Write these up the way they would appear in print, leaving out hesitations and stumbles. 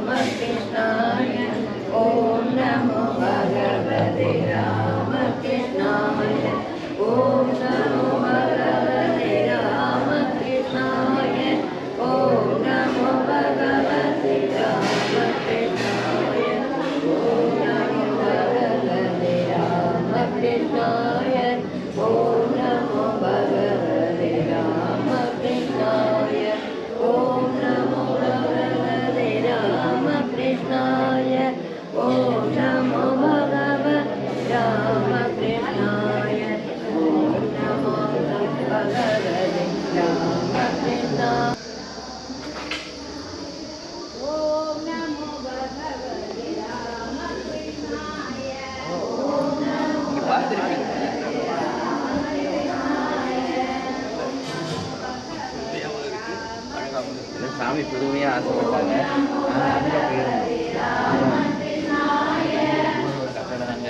रामकृष्णाय ॐ नमो भगवते रामकृष्णाय ॐ नमो भगवते रामकृष्णाय ॐ नमो भगवते रामकृष्णाय ॐ नमो भगवते रामकृष्णाय ॐ नमो भगवते रामकृष्णाय ॐ नमो भगवते रामकृष्णाय ॐ नमो भगवते रामकृष्णाय ॐ नमो भगवते रामकृष्णाय சாமி புதுமையாக ஆசைப்பட்டாங்க. அங்கே போயிருந்தோம். கட்டணங்க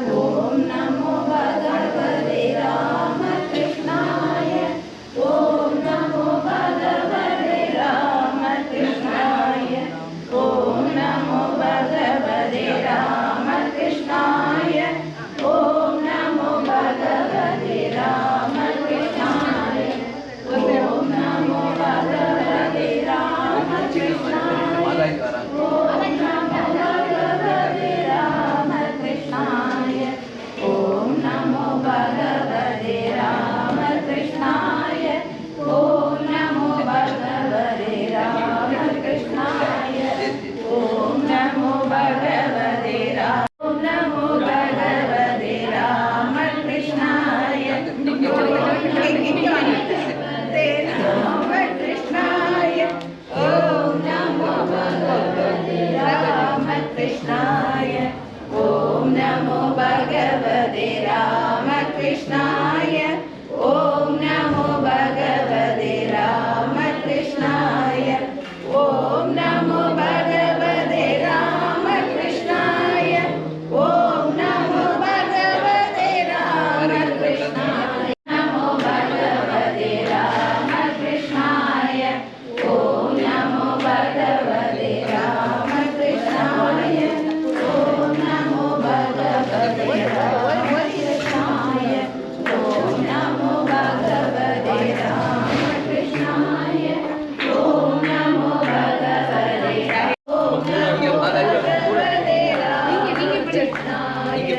ॐ नमो भगवते रामकृष्णाय ॐ नमो भगवते रामकृष्णाय ॐ नमो भगवते नमो भगवते रामकृष्णाय ॐ नमो भगवते रामकृष्णाय ॐ नमो भगवते रामकृष्णाय ॐ नमो भगवते रामकृष्णाय नमो भगवते रामकृष्णाय ॐ नमो भगवते रामकृष्णाय ॐ नमो भगवते रामकृष्णाय ॐ नमो भगवते रामकृष्णाय ॐ नमो भगवते रामकृष्णाय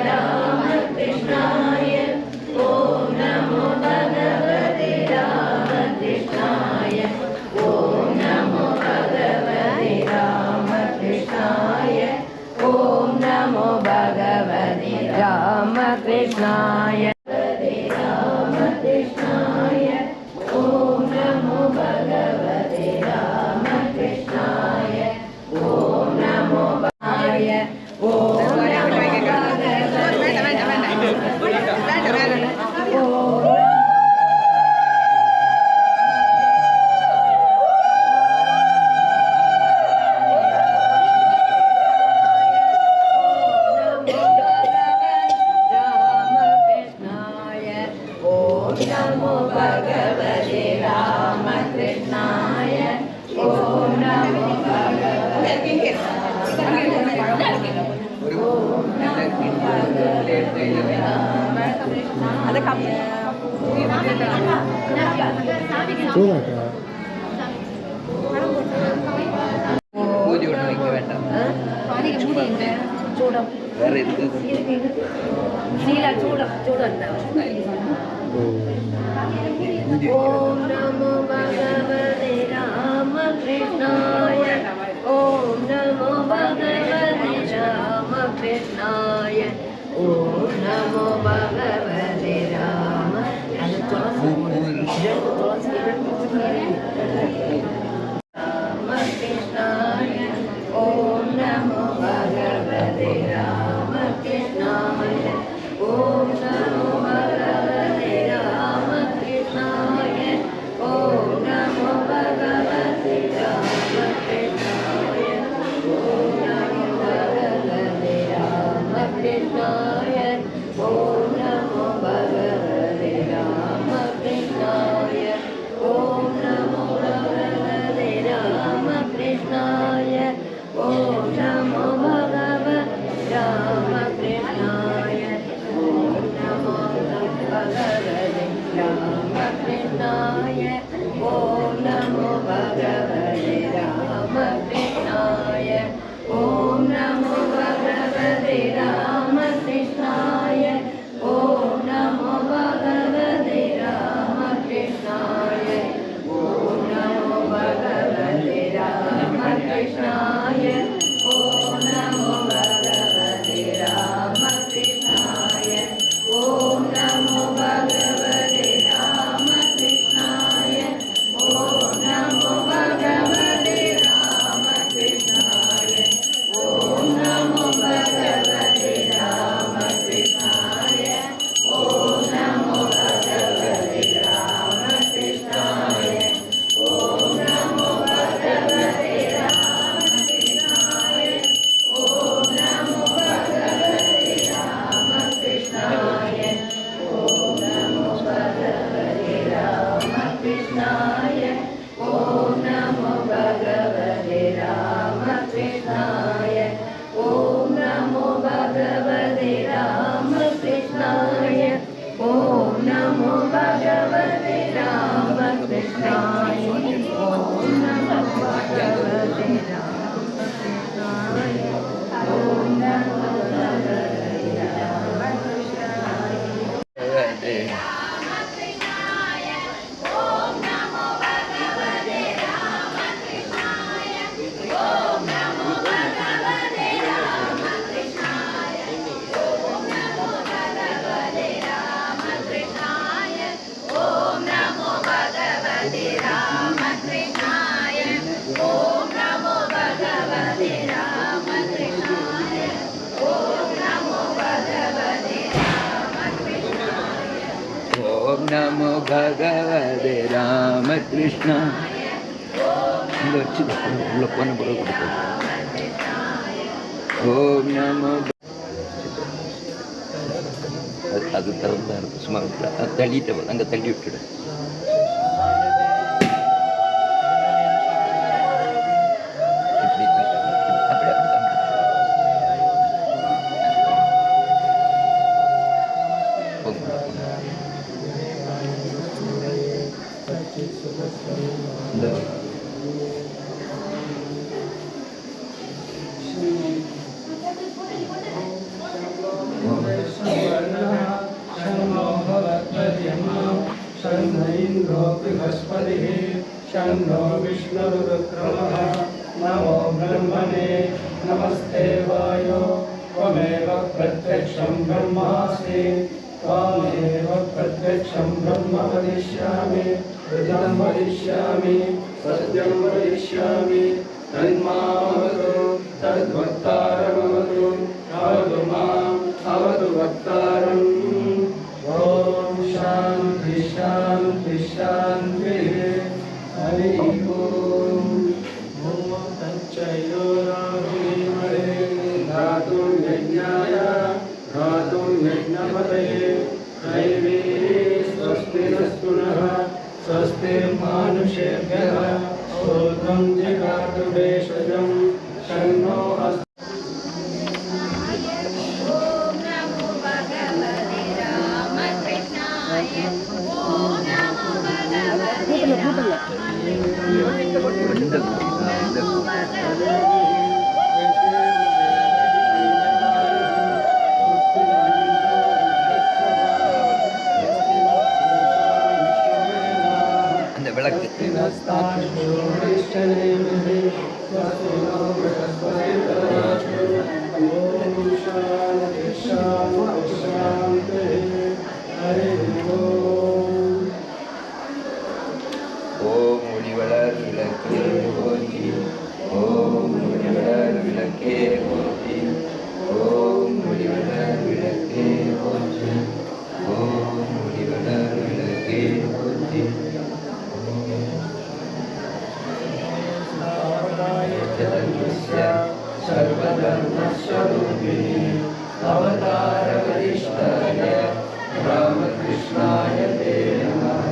रामकृष्णाय ॐ नमो भगवते रामकृष्णाय ॐ नमो भगवाय नमो भगवते रामकृष्णाय ॐ नमो பூஜை ஒன்று வைக்க வேண்டாம் चूडम வேற எதுக்கு शीला चूडम चूडम ॐ नमो भगवते रामकृष्णाय ॐ नमो भगवते रामकृष्णाय ॐ नमो भगवते राम रामकृष्णाय ॐ नमो भगवते रामकृष्णाय ॐ नमो भगवते रामकृष्णाय ॐ नमो भगवते रामकृष्णाय ॐ नमो भगवते रामकृष्णाय ॐ नमो भगवते रामकृष्णाय ॐ नमो भगवते रामकृष्णाय ॐ नमो भगवते रामकृष्णाय ॐ नमो भगवते रामकृष्णाय ॐ नमो भगवते रामकृष्णाय ॐ नमो भगवते रामकृष्णाय भगवते रामकृष्णाय ॐ नमो भगवते रामकृष्णाय ॐ नमो भगवते रामकृष्णाय ॐ नमो भगवते रामकृष्णाय ஓம் நமோ பகவதே ராமகிருஷ்ணா. இங்கே வச்சு உள்ள போன பிறகு கொடுப்போம். ஓம் நமோ அது திறந்தா இருக்கும். சும்மா தள்ளிட்டு அங்கே தள்ளி விட்டுடு. शन्नो विष्णुरुक्रमः नमो ब्रह्मणे नमस्ते वायो त्वमेव प्रत्यक्षं ब्रह्मासि त्वामेव प्रत्यक्षं ब्रह्म वदिष्यामि ऋतं वदिष्यामि सत्यं वदिष्यामि तन्मामवतु तद्वक्तारमवतु अवतु माम् अवतु वक्तारम् ॐ शान्ति शान्ति शान्तिः हरि ओम तच्चयोराधीमहे धातुं यज्ञाय धातुं यज्ञपतये दैवी स्वस्ति नस्तु नः स्वस्ति मानुषेभ्यः ऊर्ध्वं जिगातु भेषजं शन्नो अस्तु. அந்த விளக்கு ஓம் ஒளிவளர் விளக்கே போற்றி. ஓம் ஒளிவளர் விளக்கே போற்றி. ஓம் ஒளிவளர் விளக்கே போற்றி. ஓம் ஒளிவளர் விளக்கே போற்றி. सर्वधर्मस्वरूपिणे अवतारवरिष्ठाय रामकृष्णाय ते नमः.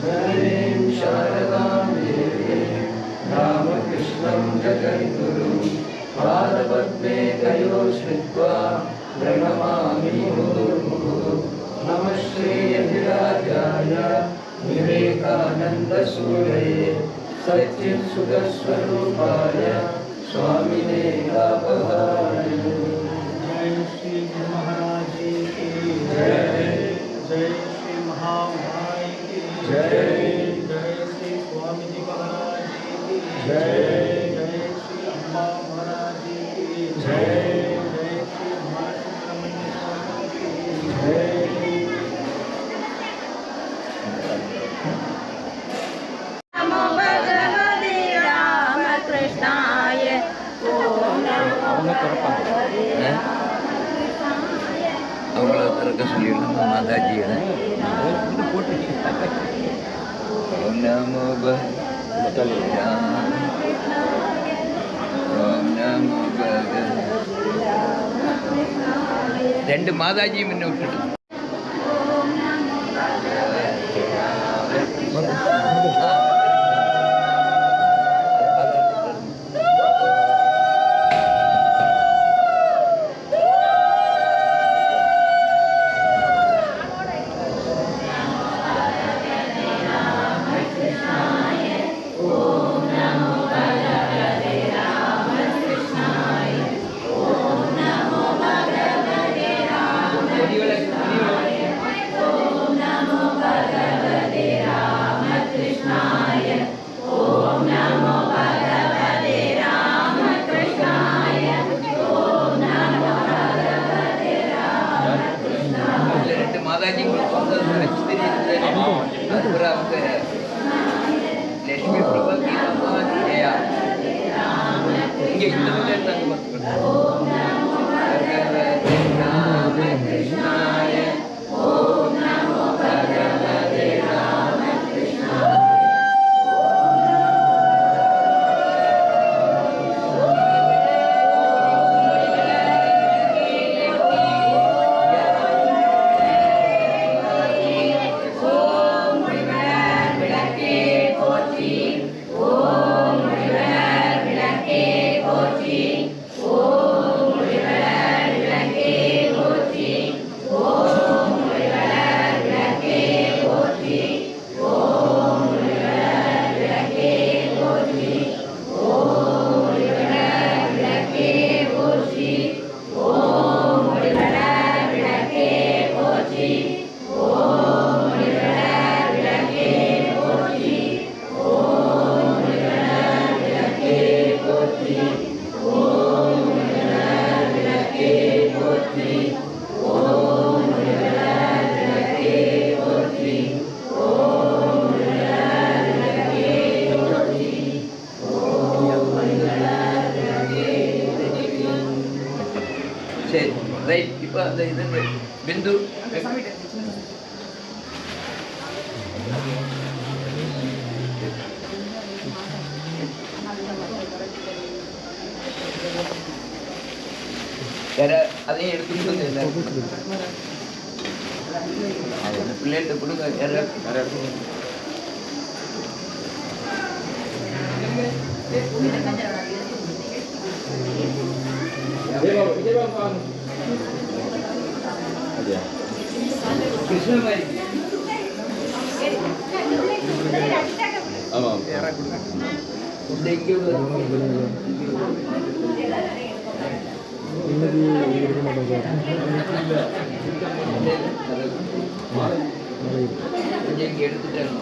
जननीं शारदां देवीं रामकृष्णं जगद्गुरुं पादपद्मे तयो श्रित्वा प्रणमामि मुहुर्मुहुः. नमः श्रीयतिराजाय विवेकानन्दसूरये सच्चित्सुखस्वरूपाय स्वामिने लाभवाय. जय श्री गुरु महाराज जी की जय. जय श्री महामाई की जय. जय श्री स्वामी जी महाराज जी की जय. जय श्री अम्बा महाराज जी की जय. जय श्री महासुब्रमण्य स्वामी की जय. नमो भगवते रामकृष्णाय ॐ नमो भगवते அவங்கள திறக்க சொல்லிடலாம் மாதாஜியை. ஓம் நமோ பகவதே ஓம் நமோ பகவதே. ரெண்டு மாதாஜியும் முன்ன விட்டுட்டு மாதாஜி உங்களுக்கு வந்து வச்சு தெரியுது அப்புறம் அவங்க லட்சுமி பிரபா கீதா ஜெயா இங்கே இந்த நாங்கள் பார்த்துக்கிறோம் கிருஷ்ணாய ஓம் நமோ பகவதே ராமகிருஷ்ணாய சரி ரைட் இப்போ அந்த இது பிந்து வேற அதையும் எடுத்துட்டு வந்து பிள்ளைகிட்ட கொடுங்க வேற கிருஷ்ணமாரி ஆமாம் இங்கே எடுத்துட்டாங்க